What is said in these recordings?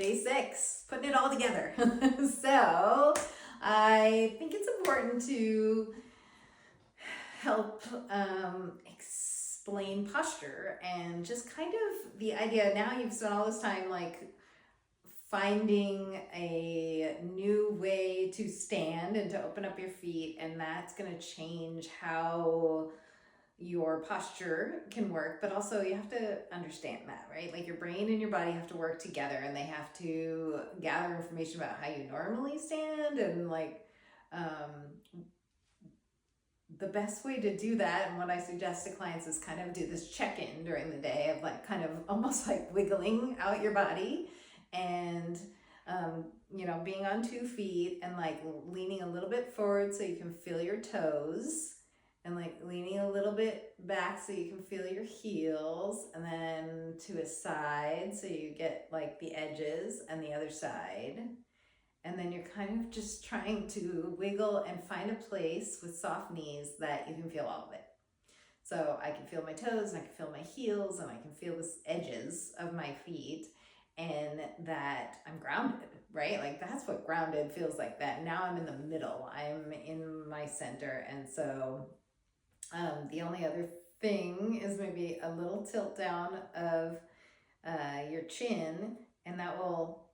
day 6, putting it all together. So I think it's important to help explain posture and just kind of the idea. Now you've spent all this time like finding a new way to stand and to open up your feet, and that's going to change how your posture can work. But also you have to understand that, right? Like your brain and your body have to work together, and they have to gather information about how you normally stand, and like the best way to do that, and what I suggest to clients, is kind of do this check-in during the day of like kind of almost like wiggling out your body, and being on 2 feet and like leaning a little bit forward so you can feel your toes, and like leaning a little bit back so you can feel your heels, and then to a side so you get like the edges, and the other side. And then you're kind of just trying to wiggle and find a place with soft knees that you can feel all of it. So I can feel my toes, and I can feel my heels, and I can feel the edges of my feet, and that I'm grounded, right? Like that's what grounded feels like. That now I'm in the middle, I'm in my center. And so the only other thing is maybe a little tilt down of your chin, and that will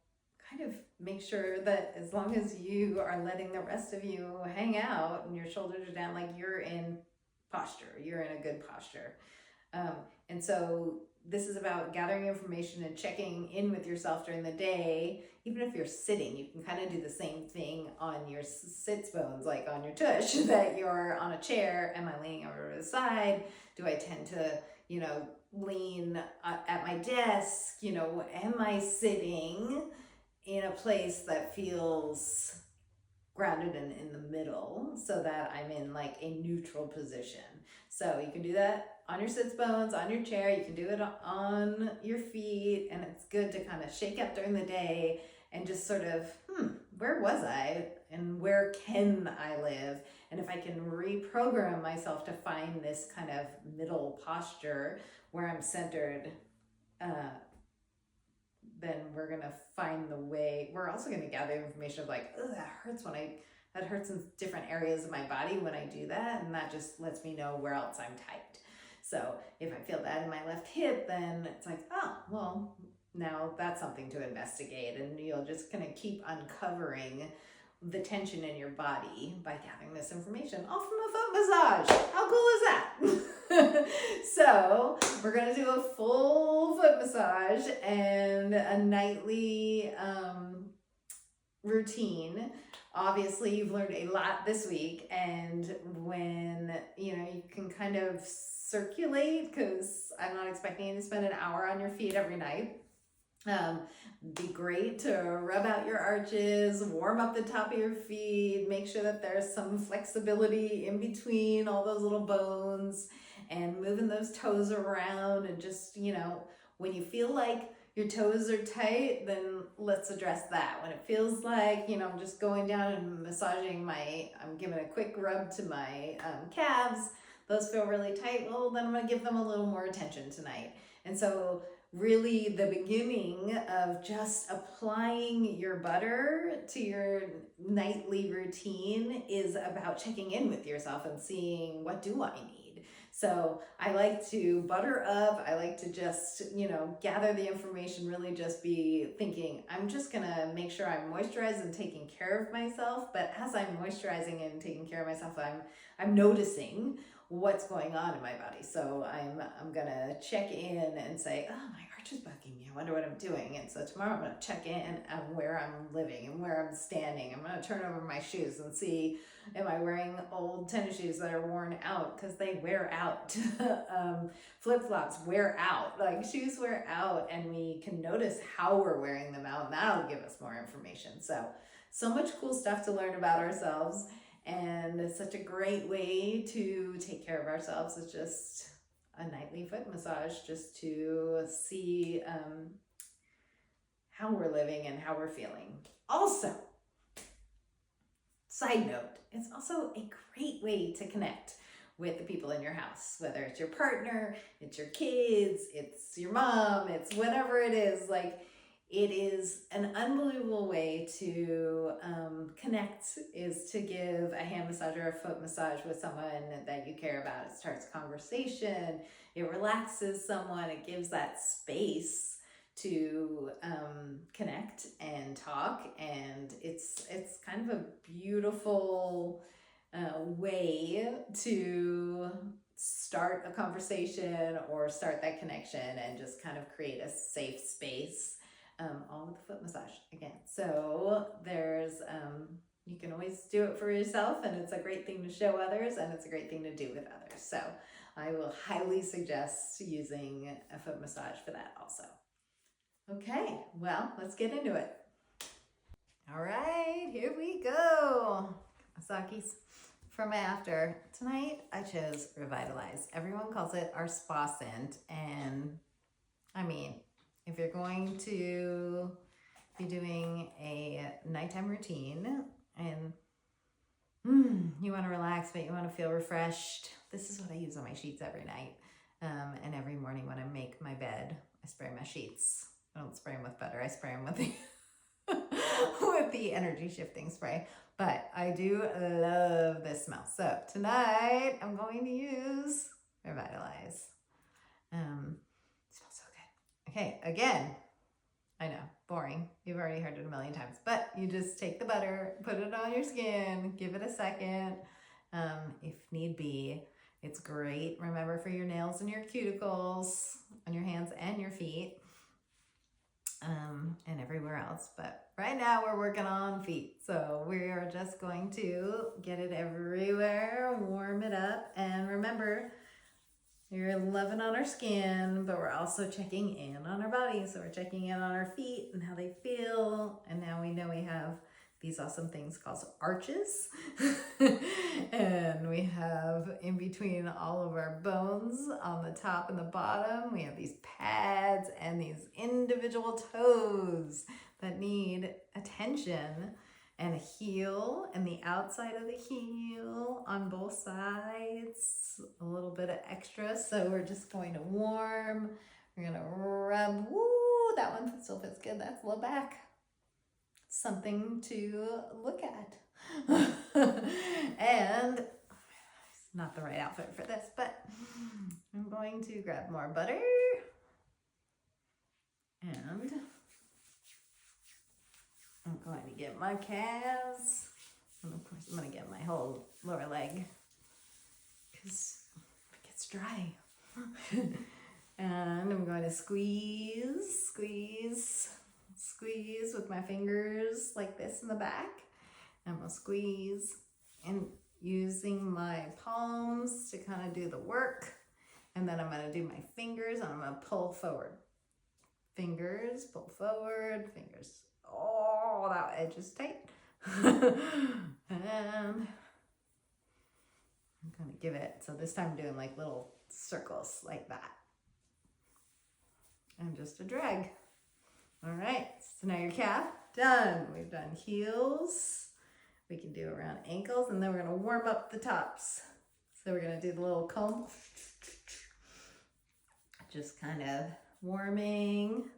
kind of make sure that as long as you are letting the rest of you hang out and your shoulders are down, like you're in posture, you're in a good posture. And so this is about gathering information and checking in with yourself during the day. Even if you're sitting, you can kind of do the same thing on your sits bones, like on your tush, that you're on a chair. Am I leaning over to the side? Do I tend to, lean at my desk? Am I sitting in a place that feels grounded and in the middle, so that I'm in like a neutral position? So you can do that on your sits bones, on your chair, you can do it on your feet, and it's good to kind of shake up during the day and just sort of, where was I and where can I live? And if I can reprogram myself to find this kind of middle posture where I'm centered, then we're gonna find the way. We're also gonna gather information of like, oh, that hurts in different areas of my body when I do that, and that just lets me know where else I'm tight. So if I feel that in my left hip, then it's like, oh, well, now that's something to investigate, and you'll just kind of keep uncovering the tension in your body by gathering this information, all from a foot massage. How cool is that? So we're gonna do a full foot massage and a nightly routine. Obviously you've learned a lot this week, and when you can kind of circulate, because I'm not expecting you to spend an hour on your feet every night. Be great to rub out your arches, warm up the top of your feet, make sure that there's some flexibility in between all those little bones, and moving those toes around. And just, when you feel like your toes are tight, then let's address that. When it feels like, I'm just going down and massaging I'm giving a quick rub to my calves, those feel really tight, well, then I'm going to give them a little more attention tonight. And so really the beginning of just applying your butter to your nightly routine is about checking in with yourself and seeing, what do I need? So I like to butter up. I like to just, gather the information, really just be thinking, I'm just gonna make sure I'm moisturized and taking care of myself. But as I'm moisturizing and taking care of myself, I'm noticing what's going on in my body. So I'm gonna check in and say, oh, my arch is bugging me. I wonder what I'm doing. And so tomorrow I'm gonna check in on where I'm living and where I'm standing. I'm gonna turn over my shoes and see, am I wearing old tennis shoes that are worn out? Because they wear out. Flip-flops wear out. Like, shoes wear out, and we can notice how we're wearing them out, and that'll give us more information. So much cool stuff to learn about ourselves. And it's such a great way to take care of ourselves. It's just a nightly foot massage, just to see how we're living and how we're feeling. Also, side note, it's also a great way to connect with the people in your house, whether it's your partner, it's your kids, it's your mom, it's whatever it is. Like, it is an unbelievable way to connect, is to give a hand massage or a foot massage with someone that you care about. It starts conversation, it relaxes someone, it gives that space to connect and talk, and it's kind of a beautiful way to start a conversation or start that connection and just kind of create a safe space, all with the foot massage again. So there's you can always do it for yourself, and it's a great thing to show others, and it's a great thing to do with others. So I will highly suggest using a foot massage for that also. Okay, well, let's get into it. All right, here we go. Asaki's for my after. Tonight I chose Revitalize. Everyone calls it our spa scent, and I mean, if you're going to be doing a nighttime routine and you want to relax but you want to feel refreshed, this is what I use on my sheets every night. And every morning when I make my bed, I spray my sheets. I don't spray them with butter, I spray them with the with the energy shifting spray. But I do love this smell. So tonight I'm going to use Revitalize. It smells so good. Okay, again, I know, boring. You've already heard it a million times. But you just take the butter, put it on your skin, give it a second. If need be, it's great. Remember, for your nails and your cuticles on your hands and your feet. And everywhere else, but right now we're working on feet, so we are just going to get it everywhere, warm it up, and remember, you're loving on our skin, but we're also checking in on our body. So we're checking in on our feet and how they feel, and now we know we have these awesome things called arches and we have in between all of our bones on the top and the bottom, we have these pads and these individual toes that need attention, and a heel and the outside of the heel on both sides, a little bit of extra. So we're just going to warm, we're going to rub. Woo, that one still fits good. That's low back. Something to look at. And it's not the right outfit for this, but I'm going to grab more butter, and I'm going to get my calves, and of course I'm going to get my whole lower leg because it gets dry. And I'm going to squeeze with my fingers like this in the back. I'm going to squeeze and using my palms to kind of do the work. And then I'm going to do my fingers and I'm going to pull forward. Fingers, pull forward, fingers. Oh, that edge is tight. And I'm going to give it, so this time I'm doing like little circles like that. And just a drag. All right, so now your calf, done. We've done heels. We can do around ankles, and then we're gonna warm up the tops. So we're gonna do the little comb. Just kind of warming.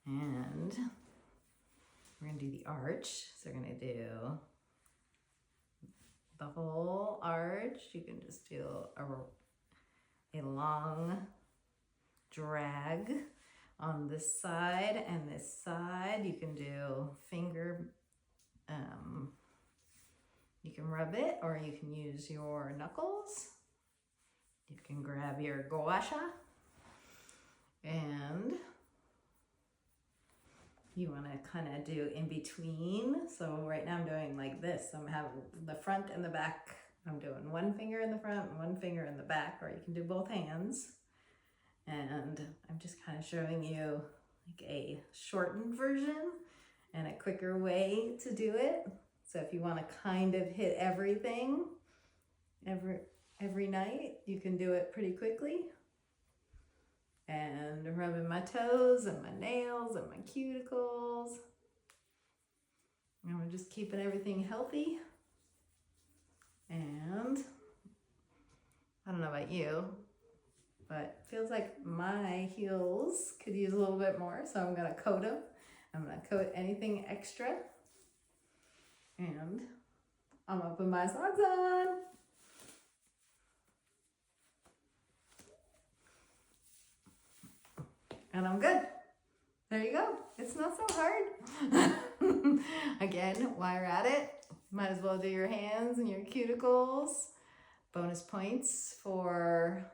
And we're gonna do the arch. So we're gonna do the whole arch. You can just do a long drag on this side and this side. You can do finger, you can rub it, or you can use your knuckles. You can grab your gua sha, and you want to kind of do in between. So right now I'm doing like this. I'm having the front and the back. I'm doing one finger in the front and one finger in the back, or you can do both hands. And I'm just kind of showing you like a shortened version and a quicker way to do it. So if you want to kind of hit everything every night, you can do it pretty quickly. And rubbing my toes and my nails and my cuticles. And we're just keeping everything healthy. And I don't know about you, but it feels like my heels could use a little bit more, so I'm gonna coat them. I'm gonna coat anything extra, and I'm gonna put my socks on. And I'm good. There you go. It's not so hard. Again, while you're at it, might as well do your hands and your cuticles. Bonus points for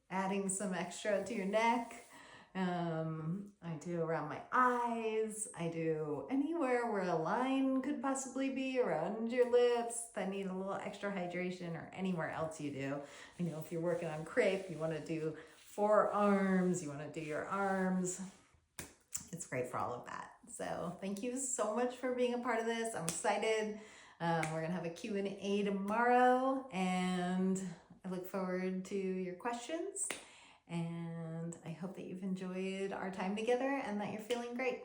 adding some extra to your neck. I do around my eyes. I do anywhere where a line could possibly be around your lips that need a little extra hydration, or anywhere else you do. I know if you're working on crepe, you want to do forearms, you want to do your arms. It's great for all of that. So thank you so much for being a part of this. I'm excited. We're gonna have a Q&A tomorrow, and I look forward to your questions. And I hope that you've enjoyed our time together and that you're feeling great.